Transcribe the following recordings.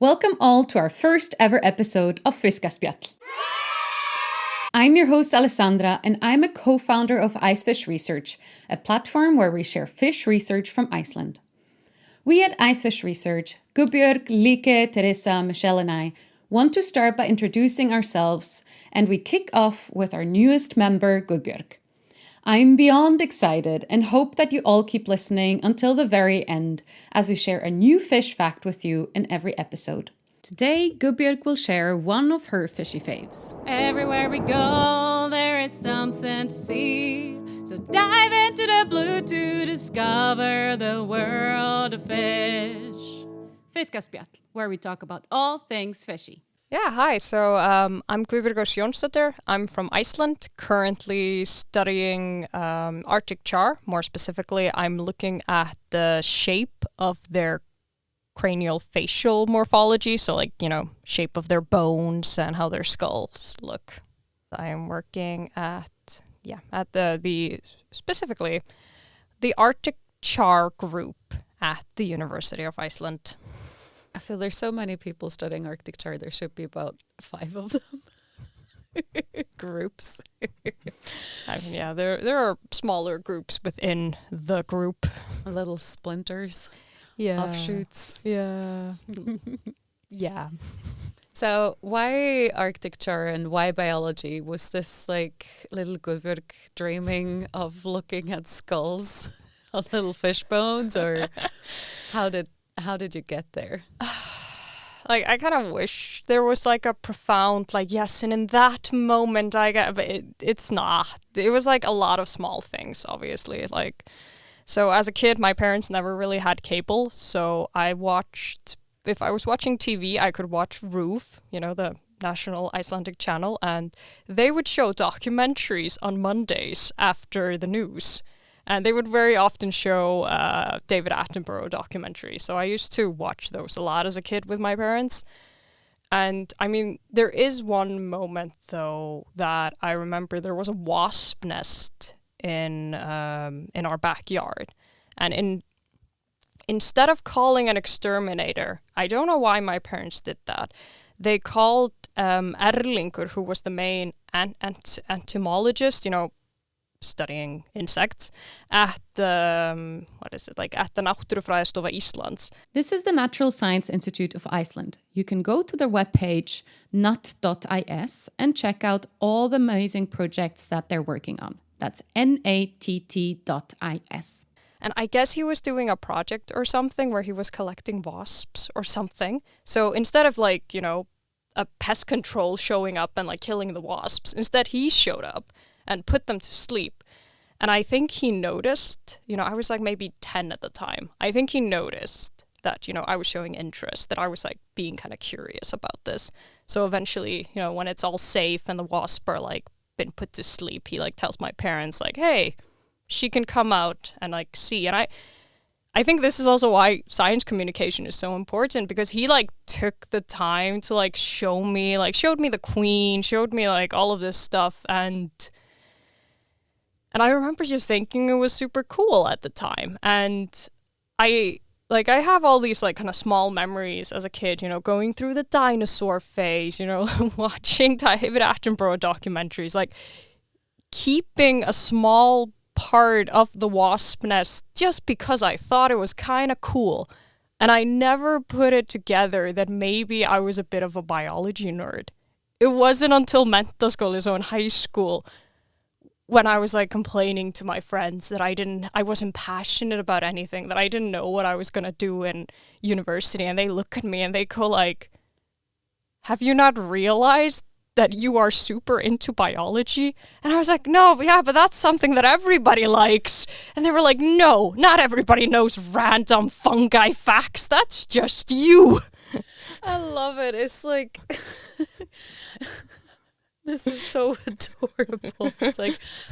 Welcome all to our first ever episode of Fiskaspjall. I'm your host Alessandra, and I'm a co-founder of Icefish Research, a platform where we share fish research from Iceland. We at Icefish Research, Guðbjörg, Like, Teresa, Michelle and I, want to start by introducing ourselves, and we kick off with our newest member, Guðbjörg. I'm beyond excited and hope that you all keep listening until the very end as we share a new fish fact with you in every episode. Today, Guðbjörg will share one of her fishy faves. Everywhere we go, there is something to see. So dive into the blue to discover the world of fish. Fiskaspjall, where we talk about all things fishy. Yeah, hi. So I'm Guðbjörg Jónsdóttir. I'm from Iceland, currently studying Arctic char. More specifically, I'm looking at the shape of their cranial facial morphology. So shape of their bones and how their skulls look. I am working at the specifically the Arctic char group at the University of Iceland. I feel there's so many people studying Arctic char. There should be about 5 of them. Groups. There are smaller groups within the group. Little splinters. Yeah. Offshoots. Yeah. Yeah. So why Arctic char and why biology? Was this like little Guðbjörg dreaming of looking at skulls on little fish bones, or how did you get there? I kind of wish there was like a profound, yes, and in that moment I got, but it's not. It was like a lot of small things, obviously. So as a kid, my parents never really had cable, so if I was watching TV, I could watch RÚV, the National Icelandic Channel, and they would show documentaries on Mondays after the news. And they would very often show David Attenborough documentaries. So I used to watch those a lot as a kid with my parents. And I mean, there is one moment, though, that I remember there was a wasp nest in our backyard. And instead of calling an exterminator, I don't know why my parents did that, they called Erlingur, who was the main entomologist, studying insects at the Náttúrufræðistofa Íslands. This is the Natural Science Institute of Iceland. You can go to their webpage, nat.is, and check out all the amazing projects that they're working on. That's natt.is. And I guess he was doing a project or something where he was collecting wasps or something. So instead of a pest control showing up and killing the wasps, instead he showed up and put them to sleep. And I think he noticed, I was maybe 10 at the time. I think he noticed that, I was showing interest, that I was being kind of curious about this. So eventually, when it's all safe and the wasps are been put to sleep, he tells my parents hey, she can come out and see. And I think this is also why science communication is so important, because he took the time to show me, showed me the queen, showed me all of this stuff. And I remember just thinking it was super cool at the time. And I have all these kind of small memories as a kid, going through the dinosaur phase, watching David Attenborough documentaries, keeping a small part of the wasp nest just because I thought it was kind of cool. And I never put it together that maybe I was a bit of a biology nerd. It wasn't until mentaskóli, so in high school, when I was complaining to my friends that I wasn't passionate about anything, that I didn't know what I was going to do in university, and they look at me and they go have you not realized that you are super into biology? And I was no, yeah, but that's something that everybody likes. And they were no, not everybody knows random fungi facts. That's just you. I love it. It's this is so adorable. It's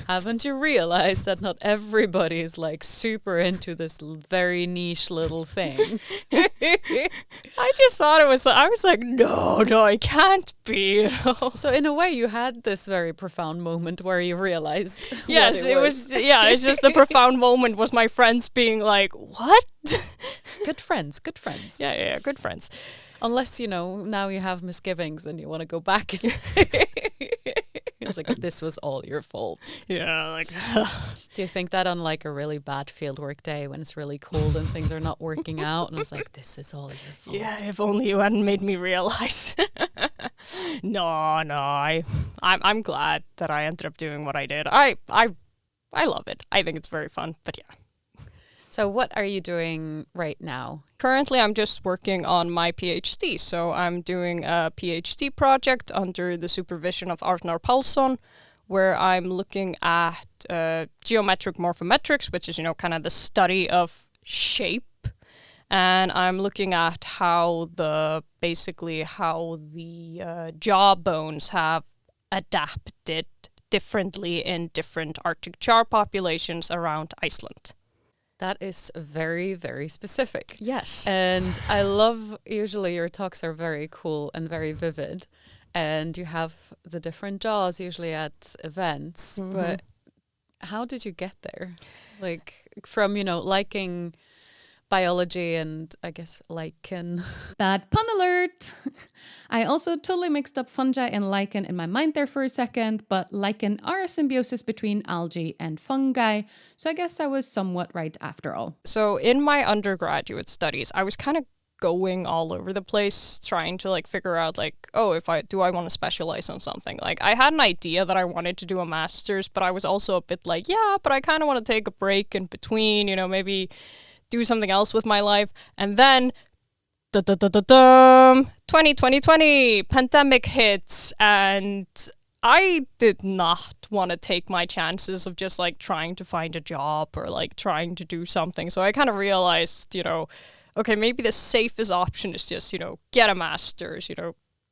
haven't you realized that not everybody is super into this very niche little thing? I just thought it was, I was no, it can't be. So in a way you had this very profound moment where you realized yes, what it was. It's just the profound moment was my friends being what? Good friends. Yeah, good friends. Unless, now you have misgivings and you want to go back. It's like, this was all your fault. Yeah, like... Do you think that on like a really bad fieldwork day when it's really cold and things are not working out and I was like, this is all your fault? Yeah, if only you hadn't made me realize. No, I'm glad that I ended up doing what I did. I love it. I think it's very fun, but yeah. So what are you doing right now? Currently, I'm just working on my PhD. So I'm doing a PhD project under the supervision of Arnar Pálsson, where I'm looking at geometric morphometrics, which is, kind of the study of shape. And I'm looking at how the jaw bones have adapted differently in different Arctic char populations around Iceland. That is very, very specific. Yes. And I love, usually your talks are very cool and very vivid. And you have the different jaws usually at events. Mm-hmm. But how did you get there? Like from, liking biology and I guess lichen. Bad pun alert! I also totally mixed up fungi and lichen in my mind there for a second, but lichen are a symbiosis between algae and fungi, so I guess I was somewhat right after all. So in my undergraduate studies, I was kind of going all over the place trying to figure out if I want to specialize on something. I had an idea that I wanted to do a master's, but I was also a bit but I kind of want to take a break in between, maybe do something else with my life. And then 2020 pandemic hits, and I did not want to take my chances of just trying to find a job or trying to do something. So I kind of realized, okay, maybe the safest option is just, get a master's,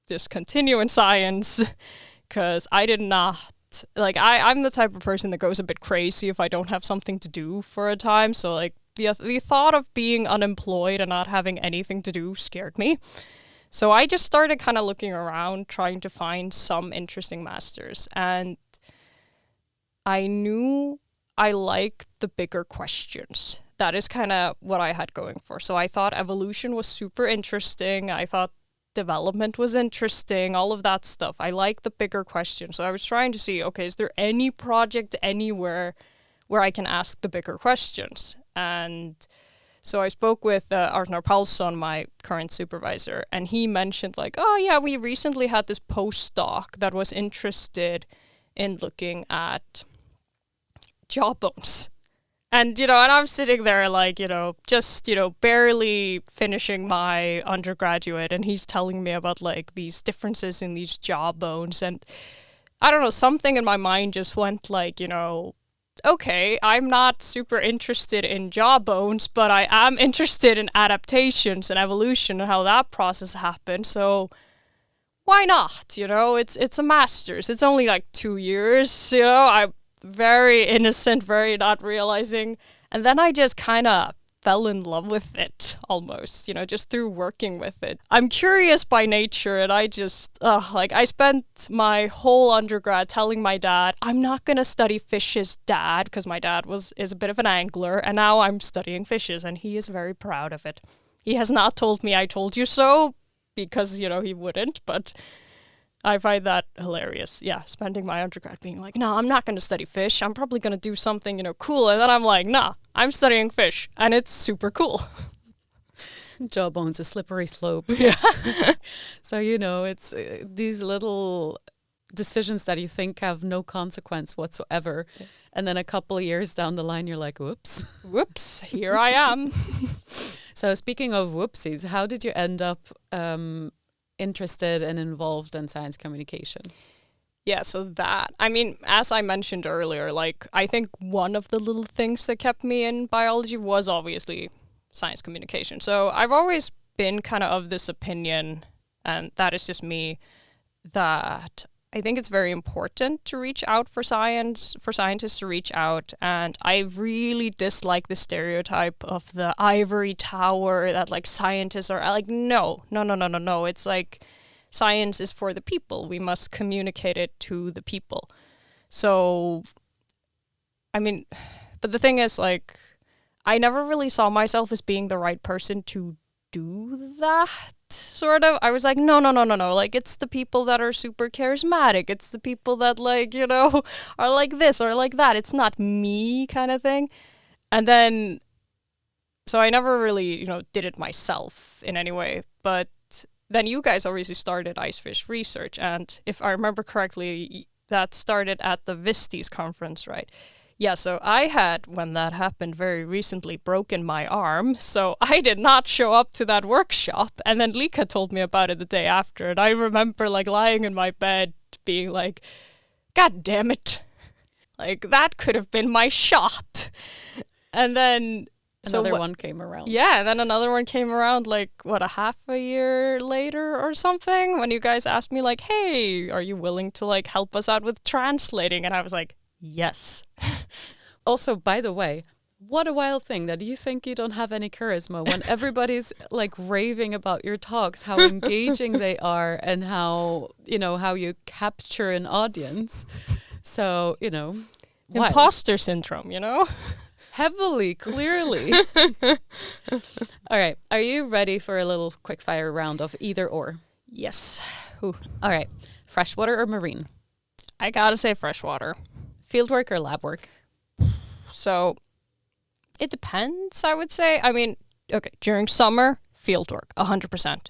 just continue in science, because I did not, I'm the type of person that goes a bit crazy if I don't have something to do for a time. So the thought of being unemployed and not having anything to do scared me. So I just started kind of looking around, trying to find some interesting masters. And I knew I liked the bigger questions. That is kind of what I had going for. So I thought evolution was super interesting. I thought development was interesting, all of that stuff. I like the bigger questions. So I was trying to see, okay, is there any project anywhere where I can ask the bigger questions? And so I spoke with Arnar Pálsson, my current supervisor, and he mentioned we recently had this postdoc that was interested in looking at jawbones. And, and I'm sitting there barely finishing my undergraduate, and he's telling me about these differences in these jawbones. And I don't know, something in my mind just went okay, I'm not super interested in jawbones, but I am interested in adaptations and evolution and how that process happened. So why not? It's a master's. It's only 2 years. I'm very innocent, very not realizing. And then I just kind of fell in love with it almost, just through working with it. I'm curious by nature, and I just, I spent my whole undergrad telling my dad, I'm not going to study fishes, Dad, because my dad is a bit of an angler, and now I'm studying fishes, and he is very proud of it. He has not told me I told you so, because, he wouldn't, but I find that hilarious. Yeah, spending my undergrad being no, I'm not going to study fish. I'm probably going to do something, cool. And then I'm nah, I'm studying fish. And it's super cool. Jawbone's a slippery slope. Yeah. So, it's these little decisions that you think have no consequence whatsoever. Yeah. And then a couple of years down the line, you're whoops. Whoops, here I am. So speaking of whoopsies, how did you end up interested and involved in science communication? Yeah, so as I mentioned earlier, I think one of the little things that kept me in biology was obviously science communication. So I've always been kind of this opinion, and that is just me, that I think it's very important to reach out for scientists to reach out. And I really dislike the stereotype of the ivory tower that scientists are no. It's science is for the people. We must communicate it to the people. So, but the thing is I never really saw myself as being the right person to do that. sort of. I was like, no. Like, it's the people that are super charismatic. It's the people that, like, you know, are like this or like that. It's not me kind of thing. And then, so I never really, you know, did it myself in any way. But then you guys obviously started Icefish Research. And if I remember correctly, that started at the Vistis conference, right? Yeah, so I had, when that happened very recently, broken my arm, so I did not show up to that workshop, and then Lika told me about it the day after, and I remember, like, lying in my bed being like, God damn it, like, that could have been my shot. And then... Another one came around. Yeah, and then another one came around, like, what, a half a year later or something, when you guys asked me, like, hey, are you willing to, like, help us out with translating? And I was like, yes. Also, by the way, what a wild thing that you think you don't have any charisma when everybody's like raving about your talks, how engaging they are and how, you know, how you capture an audience. So, you know, Imposter syndrome, you know? Heavily, clearly. All right. Are you ready for a little quick fire round of either or? Yes. Ooh. All right. Freshwater or marine? I gotta say freshwater. Fieldwork or lab work? So it depends, I would say. I mean, okay, during summer, fieldwork, 100%.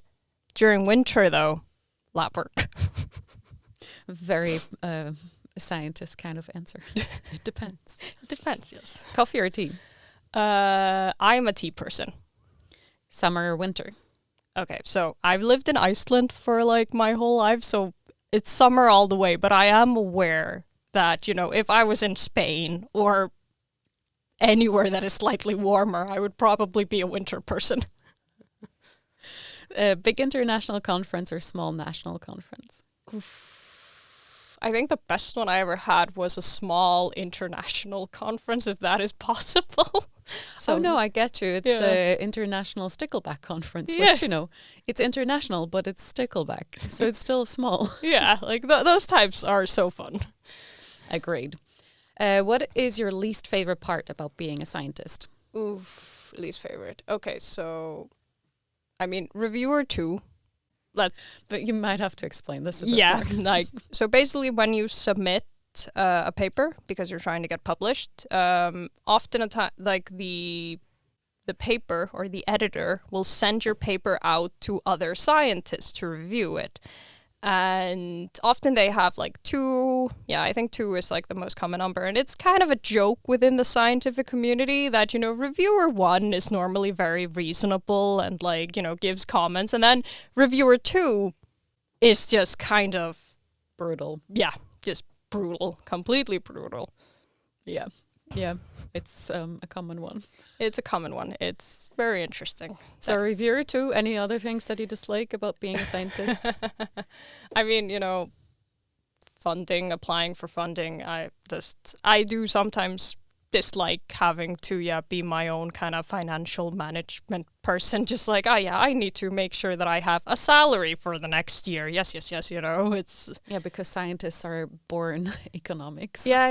During winter, though, lab work. Very scientist kind of answer. It depends. It depends, yes. Coffee or tea? I'm a tea person. Summer or winter? Okay, so I've lived in Iceland for like my whole life, so it's summer all the way, but I am aware that, you know, if I was in Spain or anywhere that is slightly warmer, I would probably be a winter person. Big international conference or small national conference? I think the best one I ever had was a small international conference, if that is possible. So, no, I get you. It's the International Stickleback Conference, which, you know, it's international, but it's Stickleback, so it's still small. Yeah, like those types are so fun. Agreed. What is your least favorite part about being a scientist? Oof, least favorite. Okay, so, I mean, reviewer 2. But you might have to explain this a bit more. Like, so basically when you submit a paper, because you're trying to get published, often like the paper or the editor will send your paper out to other scientists to review it. And often they have like 2, I think 2 is like the most common number. And it's kind of a joke within the scientific community that, you know, reviewer 1 is normally very reasonable and like, you know, gives comments. And then reviewer 2 is just kind of brutal. Yeah, just brutal, completely brutal. Yeah. It's a common one. It's a common one. It's very interesting. So reviewer 2, any other things that you dislike about being a scientist? I mean, you know, funding, applying for funding. I do sometimes dislike having to be my own kind of financial management person. Just like, I need to make sure that I have a salary for the next year. Yes, you know, it's... Yeah, because scientists are born economics. Yeah,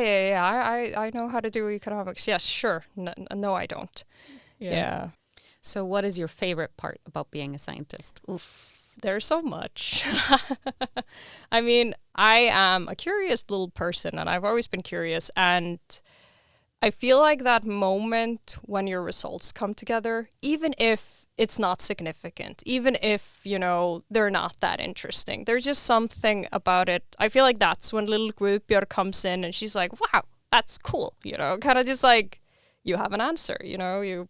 I know how to do economics. Yes, sure. No, I don't. Yeah. So what is your favorite part about being a scientist? Oof, there's so much. I mean, I am a curious little person, and I've always been curious, and I feel like that moment when your results come together, even if it's not significant, even if, you know, they're not that interesting, there's just something about it. I feel like that's when little Guðbjörg comes in and she's like, wow, that's cool, you know, kind of just like, you have an answer, you know, you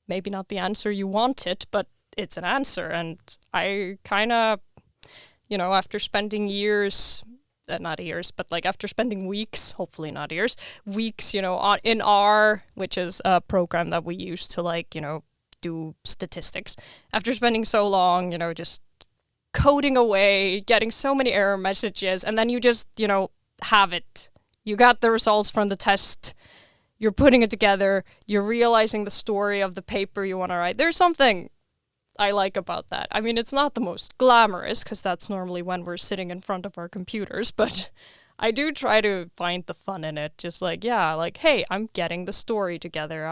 maybe not the answer you wanted, but it's an answer. And I kind of, you know, after spending years... not years, but like after spending weeks, hopefully not years, weeks, you know, in R, which is a program that we use to like, you know, do statistics. After spending so long, you know, just coding away, getting so many error messages, and then you just, you know, have it. You got the results from the test, you're putting it together, you're realizing the story of the paper you want to write. There's something I like about that. I mean, it's not the most glamorous, because that's normally when we're sitting in front of our computers, but I do try to find the fun in it. Just like, like, hey, I'm getting the story together.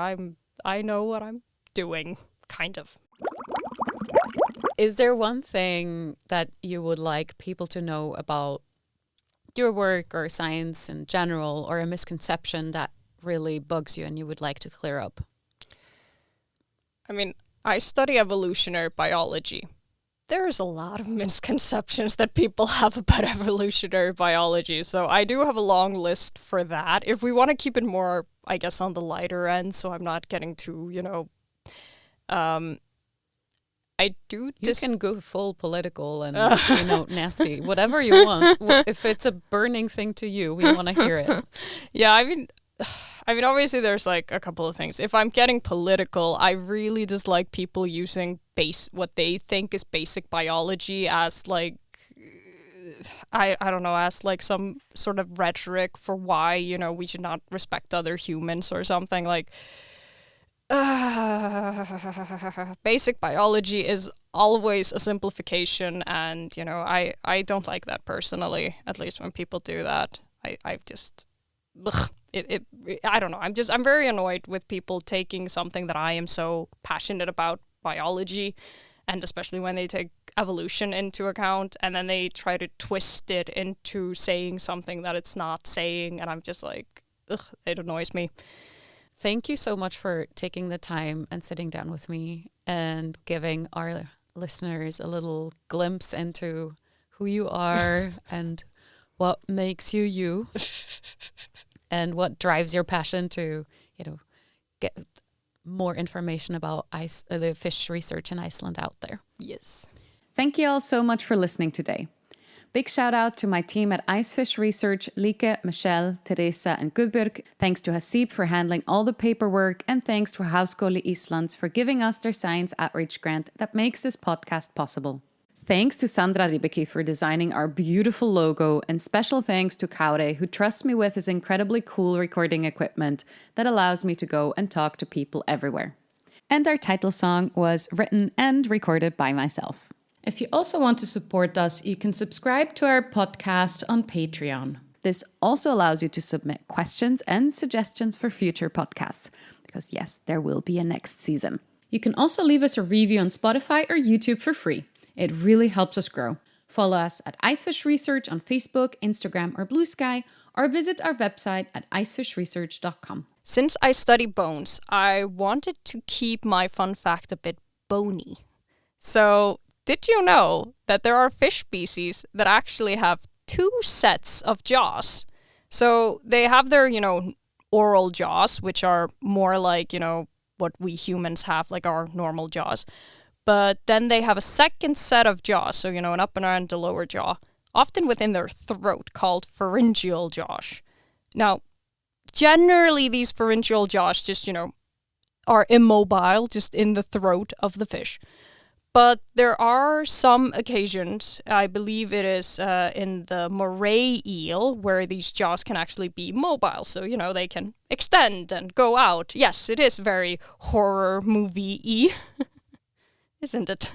I know what I'm doing, kind of. Is there one thing that you would like people to know about your work or science in general, or a misconception that really bugs you and you would like to clear up? I mean, I study evolutionary biology. There's a lot of misconceptions that people have about evolutionary biology, so I do have a long list for that. If we want to keep it more, I guess, on the lighter end, so I'm not getting too, I do. You can go full political and nasty, whatever you want. If it's a burning thing to you, we want to hear it. Yeah, I mean, obviously there's like a couple of things. If I'm getting political, I really dislike people using what they think is basic biology as like, I don't know, as like some sort of rhetoric for why, we should not respect other humans or something. Like, basic biology is always a simplification, and I don't like that personally. At least when people do that, I just I don't know. I'm very annoyed with people taking something that I am so passionate about, biology, and especially when they take evolution into account, and then they try to twist it into saying something that it's not saying, and I'm just like, it annoys me. Thank you so much for taking the time and sitting down with me and giving our listeners a little glimpse into who you are and what makes you you and what drives your passion to, get more information about the fish research in Iceland out there. Yes. Thank you all so much for listening today. Big shout out to my team at Icefish Research, Lieke, Michelle, Teresa and Guðbjörg. Thanks to Hasib for handling all the paperwork, and thanks to Háskóli Íslands for giving us their science outreach grant that makes this podcast possible. Thanks to Sandra Ribicki for designing our beautiful logo, and special thanks to Kaure, who trusts me with his incredibly cool recording equipment that allows me to go and talk to people everywhere. And our title song was written and recorded by myself. If you also want to support us, you can subscribe to our podcast on Patreon. This also allows you to submit questions and suggestions for future podcasts, because yes, there will be a next season. You can also leave us a review on Spotify or YouTube for free. It really helps us grow. Follow us at Icefish Research on Facebook, Instagram or Blue Sky, or visit our website at icefishresearch.com. Since I study bones, I wanted to keep my fun fact a bit bony. So, did you know that there are fish species that actually have 2 sets of jaws? So they have their, oral jaws, which are more like, what we humans have, like our normal jaws. But then they have a second set of jaws, so, an upper and a lower jaw, often within their throat, called pharyngeal jaws. Now, generally these pharyngeal jaws just, are immobile, just in the throat of the fish. But there are some occasions, I believe it is in the moray eel, where these jaws can actually be mobile. So, they can extend and go out. Yes, it is very horror movie-y, isn't it?